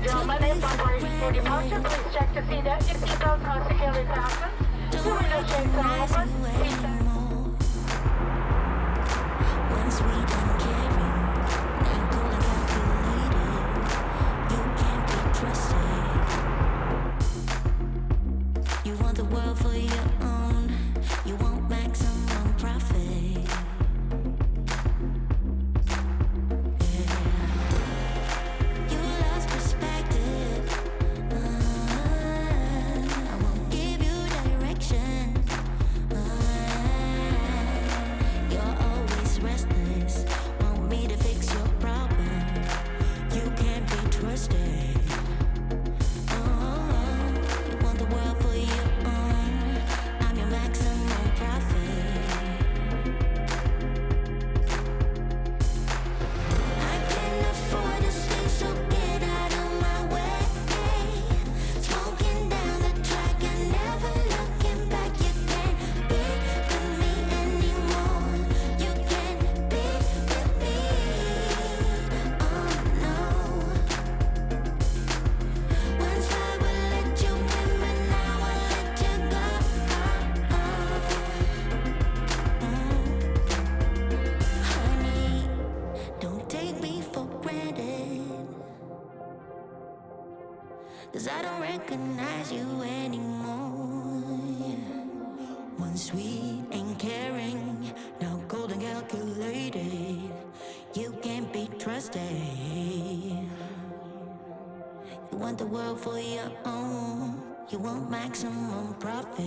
gentlemen, it's operation for departure. Please check to see that your seatbelts are securely fastened. Your window shades are open. Please check. Once we done caring, now cold and calculated. You can't be trusted. You want the world for your own. You want maximum profit. Cause I don't recognize you anymore. One sweet and caring, now cold and calculated. You can't be trusted. You want the world for your own. You want maximum profit.